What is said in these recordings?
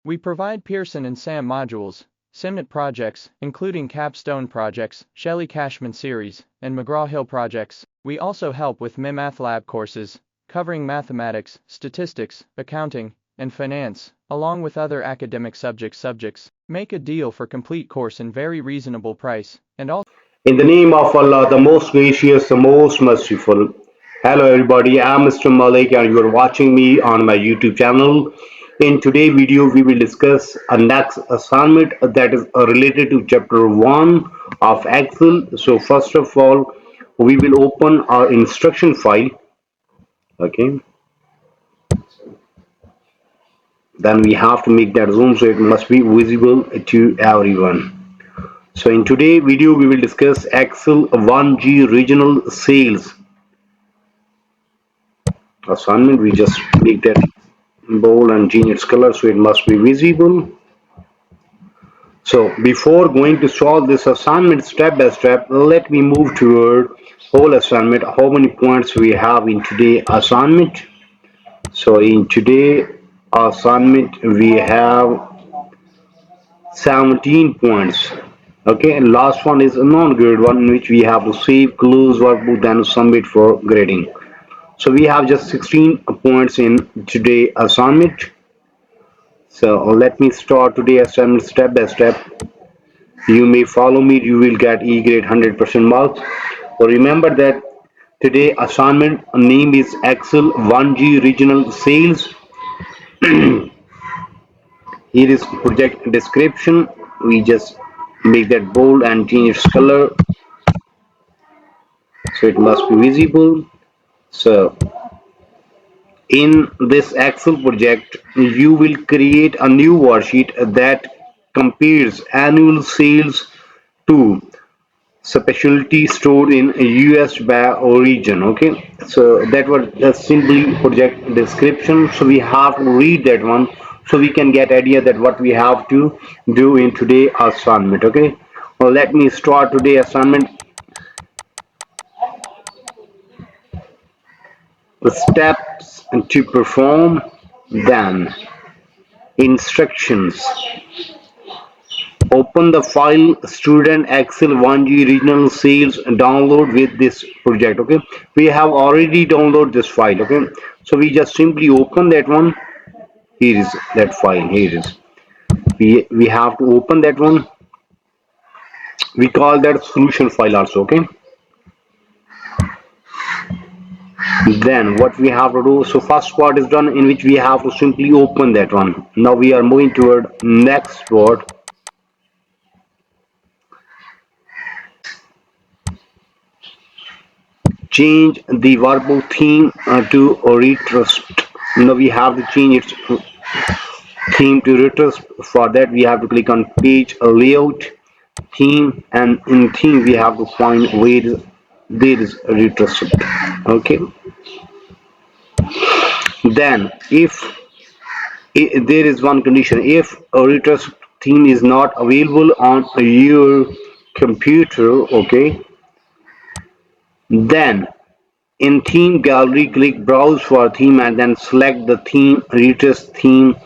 We provide Pearson and SAM modules, SIMNet projects, including capstone projects, Shelley Cashman series, and McGraw-Hill projects. We also help with MAThlab courses, covering mathematics, statistics, accounting, and finance, along with other academic subjects. Make a deal for complete course in very reasonable price, and also In the name of Allah, the most gracious, the most merciful. Hello everybody, I'm Mr. Malik and you're watching me on my YouTube channel. In today's video, we will discuss a next assignment that is related to chapter 1 of Excel. So first of all, we will open our instruction file. Okay, then we have to make that zoom so it must be visible to everyone. So in today's video, we will discuss Excel 1G regional sales assignment. We just make that bold and change its color so it must be visible. So before going to solve this assignment step by step, let me move toward whole assignment, how many points we have in today assignment. So in today assignment we have 17 points. Okay, and last one is a non-grade one in which we have to save, close workbook, then submit for grading. So we have just 16 points in today assignment. So let me start today assignment step by step. You may follow me, you will get E grade 100% marks. So remember that today assignment name is Excel 1G regional sales. Here is project description. We just make that bold and change its color so it must be visible. So in this Excel project, you will create a new worksheet that compares annual sales to specialty store in US by origin. Okay, so that was just simply project description. So we have to read that one so we can get idea that what we have to do in today assignment. Okay, well, let me start today assignment. The steps to perform, then instructions. Open the file student excel 1G regional sales download with this project. Okay, we have already downloaded this file. Okay, so we just simply open that one. Here is that file. Here is, we have to open that one. We call that solution file also. Okay, then what we have to do, so first part is done in which we have to simply open that one. Now we are moving toward next part. Change the verbal theme to retrust. Now we have to change its theme to retrust. For that we have to click on page layout, theme, and in theme we have to find where there is retrust. Okay, then if there is one condition, if a retrust theme is not available on your computer, okay, then in theme gallery, click browse for theme and then select the theme latest theme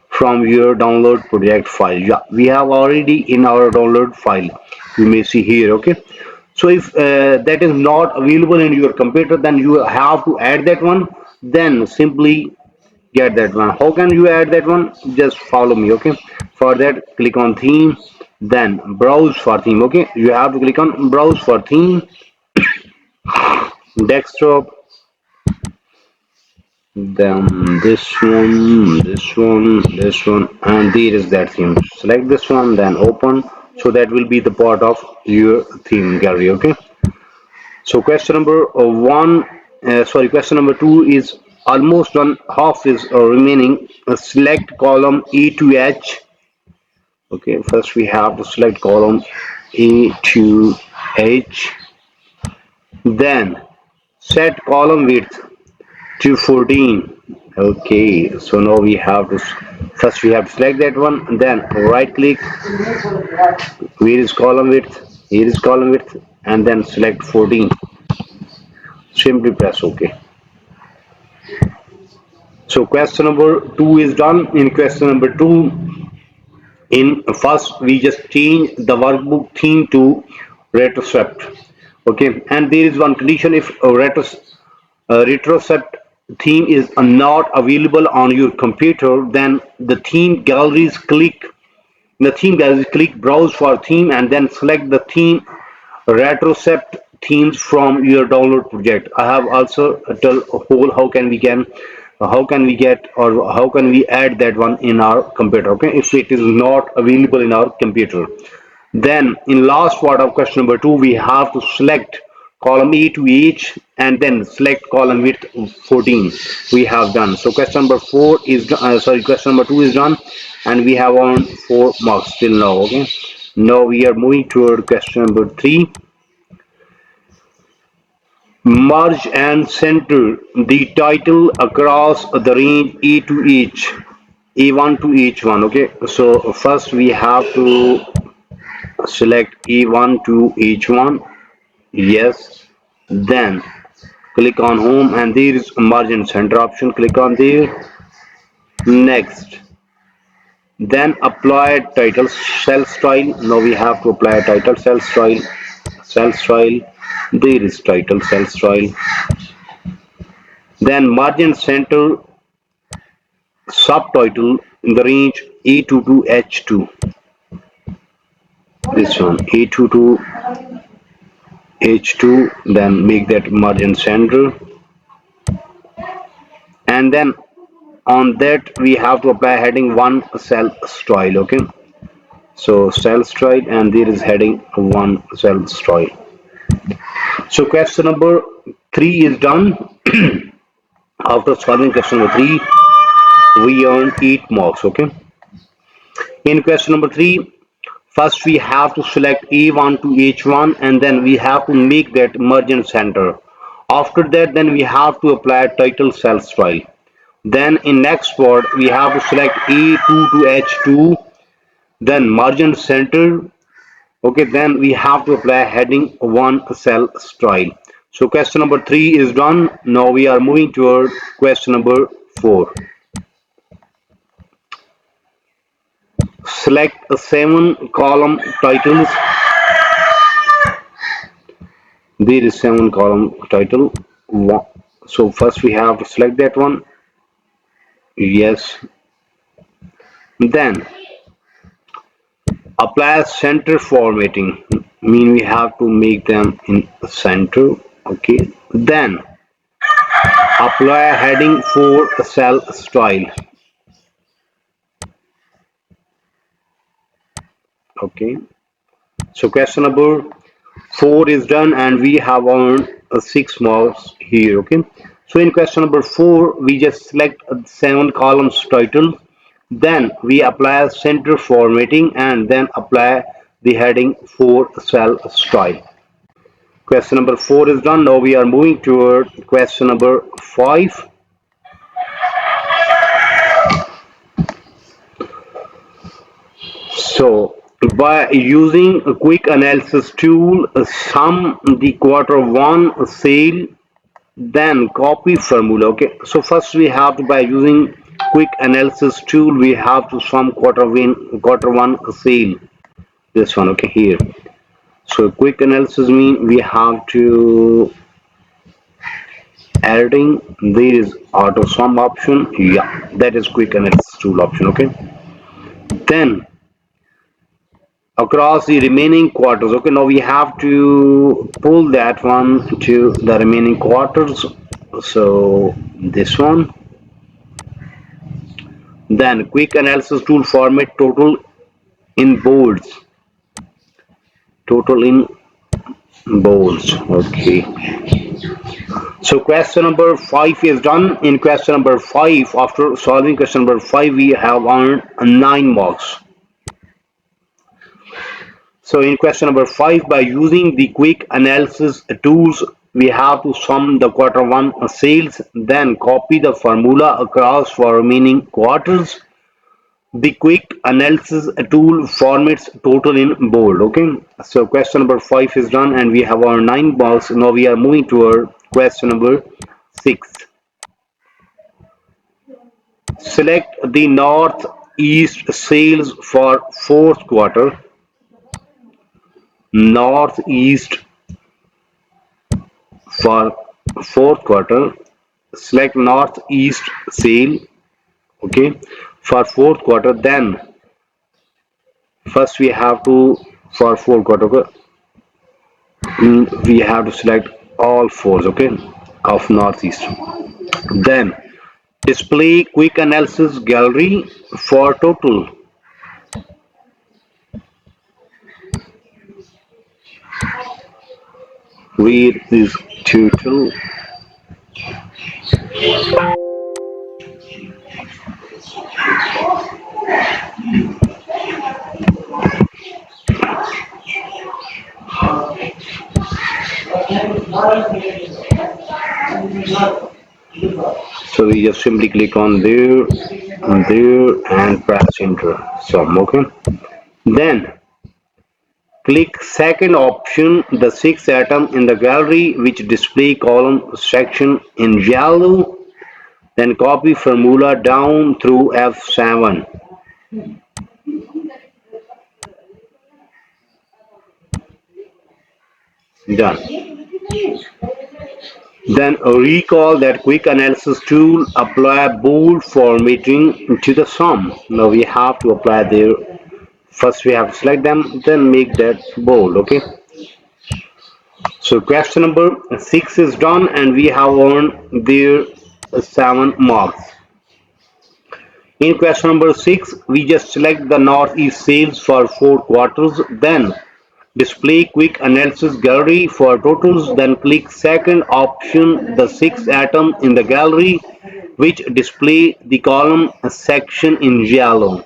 from your download project file. Yeah, we have already in our download file. You may see here. Okay. So if that is not available in your computer, then you have to add that one. Then simply get that one. How can you add that one? Just follow me. Okay. For that, click on theme, then browse for theme. Okay. You have to click on browse for theme, desktop, then this one, and there is that theme. Select this one, then open. So that will be the part of your theme gallery. Okay. So question number question number two is almost done. Half is remaining. Select column E to H. Okay. First we have to select column E to H. Then set column width to 14. Okay, so now we have to first we have to select that one, then right click, where is column width, here is column width, and then select 14. Simply press OK. So question number 2 is done. In question number 2, in first we just change the workbook theme to retrospect. Okay, and there is one condition: if a retrospect theme is not available on your computer, then the theme galleries click browse for theme and then select the theme retrocept themes from your download project. I have also tell a whole how can we get or how can we add that one in our computer. Okay, if it is not available in our computer, then in last part of question number 2 we have to select column A to H and then select column width 14. We have done. So question number 4 is question number 2 is done, and we have on 4 marks till now. Okay, now we are moving toward question number 3. Merge and center the title across the range A to H, A1 to H1. Okay, so first we have to select A1 to H1. Yes. Then click on home and there is merge and center option. Click on there. Next. Then apply title cell style. Now we have to apply a title cell style. Cell style. There is title cell style. Then merge and center subtitle in the range A2 to H2. This one A2 to H2. Then make that merge and center. And then on that we have to apply heading 1 cell style. Okay, so cell style, and there is heading 1 cell style. So question number 3 is done. After solving question number 3 we earn 8 marks. Okay, in question number 3, first we have to select A1 to H1 and then we have to make that merge and center. After that, then we have to apply title cell style. Then in next part we have to select A2 to H2, then merge and center. Okay, then we have to apply heading 1 cell style. So question number 3 is done. Now we are moving toward question number 4. Select a 7 column titles. There is 7 column title. So first we have to select that one. Yes. Then apply center formatting, mean we have to make them in center. Okay, then apply heading for cell style. Okay, so question number 4 is done and we have earned 6 marks here. Okay, so in question number 4 we just select 7 columns title, then we apply center formatting and then apply the heading for cell style. Question number 4 is done. Now we are moving toward question number 5. So by using a quick analysis tool, sum the quarter 1 sale, then copy formula. Okay, so first we have to, by using quick analysis tool, we have to sum quarter 1 sale. This one, okay, here. So quick analysis mean we have to adding, there is auto sum option. Yeah, that is quick analysis tool option. Okay, then across the remaining quarters. Okay, now we have to pull that one to the remaining quarters. So this one, then quick analysis tool format total in bolds. Total in bolds. Okay, so question number 5 is done. In question number 5, after solving question number 5, we have earned 9 marks. So in question number 5, by using the quick analysis tools, we have to sum the quarter 1 sales, then copy the formula across for remaining quarters. The quick analysis tool formats total in bold. Okay, so question number 5 is done and we have our 9 marks. Now we are moving to our question number 6. Select the northeast sales for fourth quarter. Northeast for fourth quarter. Select northeast sale. Okay, for fourth quarter. Then first we have to for fourth quarter. Okay, we have to select all fours. Okay, of northeast. Then display quick analysis gallery for total. Where is total? So we just simply click on there, and press enter. So okay. Then click second option, the sixth atom in the gallery, which display column section in yellow. Then copy formula down through F7. Done. Then recall that quick analysis tool, apply bold formatting to the sum. Now we have to apply there. First we have to select them, then make that bold. Okay. So question number 6 is done and we have earned their 7 marks. In question number 6, we just select the northeast sales for 4 quarters, then display quick analysis gallery for totals, then click second option, the sixth atom in the gallery, which display the column section in yellow.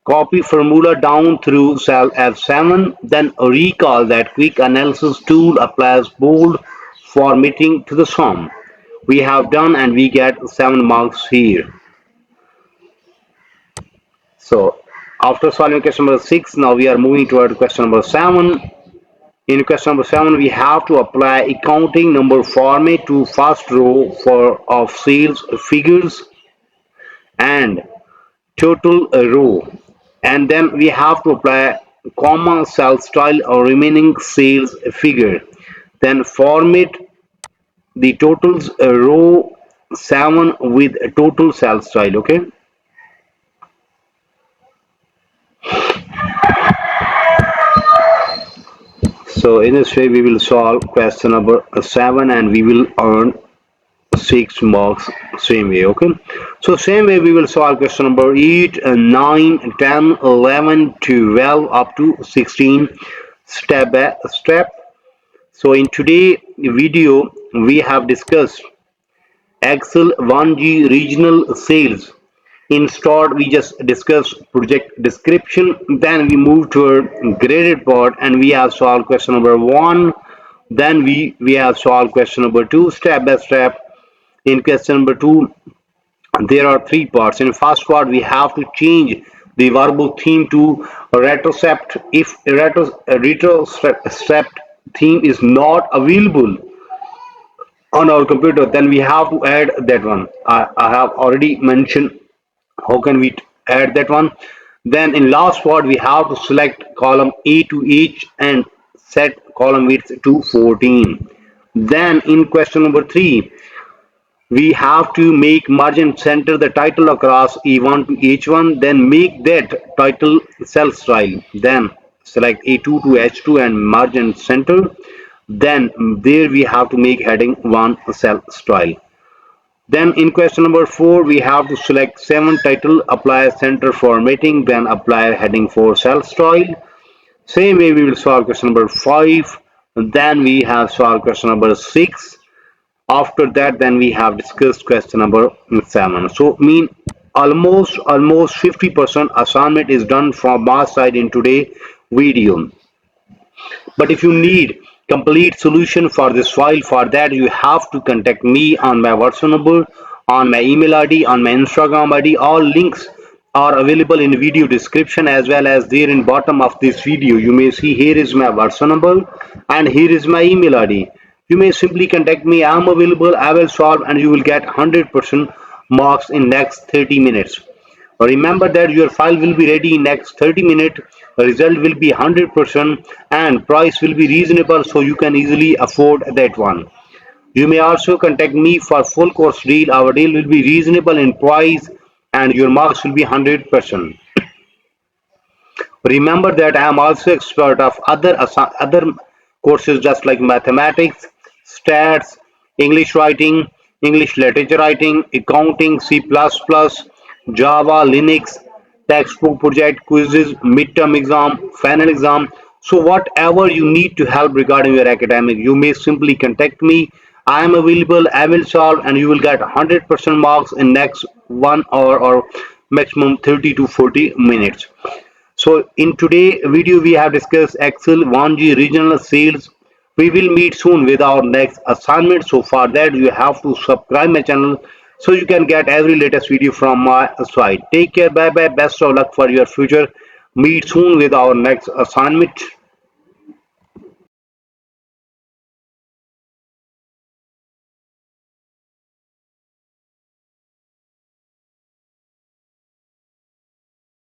Copy formula down through cell F7, then recall that quick analysis tool applies bold formatting to the sum. We have done and we get 7 marks here. So after solving question number 6, now we are moving toward question number 7. In question number 7, we have to apply accounting number format to first row for of sales figures and total row, and then we have to apply comma cell style or remaining sales figure, then format the totals row 7 with total cell style. Okay, so in this way we will solve question number 7 and we will earn 6 marks same way. Okay, so same way we will solve question number 8, 9, 10, 11, 12 up to 16 step by step. So in today video we have discussed Excel 1G regional sales. In start we just discussed project description, then we move to a graded part and we have solved question number 1, then we have solved question number 2 step by step. In question number 2 there are 3 parts. In first part we have to change the verbal theme to retrocept. If retrocept theme is not available on our computer, then we have to add that one. I have already mentioned how can we add that one. Then in last part we have to select column A to H and set column width to 14. Then in question number 3 we have to make margin center the title across E1 to H1, then make that title cell style, then select A2 to H2 and margin center, then there we have to make heading 1 cell style. Then in question number 4 we have to select 7 title, apply center formatting, then apply heading 4 cell style. Same way we will solve question number 5, then we have solved question number 6. After that then we have discussed question number 7. So mean almost 50% assignment is done from my side in today video. But if you need complete solution for this file, for that you have to contact me on my WhatsApp number, on my email ID, on my Instagram ID. All links are available in video description as well as there in bottom of this video. You may see here is my WhatsApp number and here is my email ID. You may simply contact me. I am available. I will solve and you will get 100% marks in next 30 minutes. Remember that your file will be ready in next 30 minutes, result will be 100% and price will be reasonable so you can easily afford that one. You may also contact me for full course deal. Our deal will be reasonable in price and your marks will be 100%. Remember that I am also expert of other courses just like mathematics, stats, English writing, English literature writing, accounting, C++, Java, Linux, textbook project, quizzes, midterm exam, final exam. So whatever you need to help regarding your academic, you may simply contact me. I am available, I will solve and you will get 100% marks in next 1 hour or maximum 30 to 40 minutes. So in today video we have discussed Excel 1G regional sales. We will meet soon with our next assignment. So for that you have to subscribe my channel so you can get every latest video from my side. Take care, bye bye, best of luck for your future. Meet soon with our next assignment.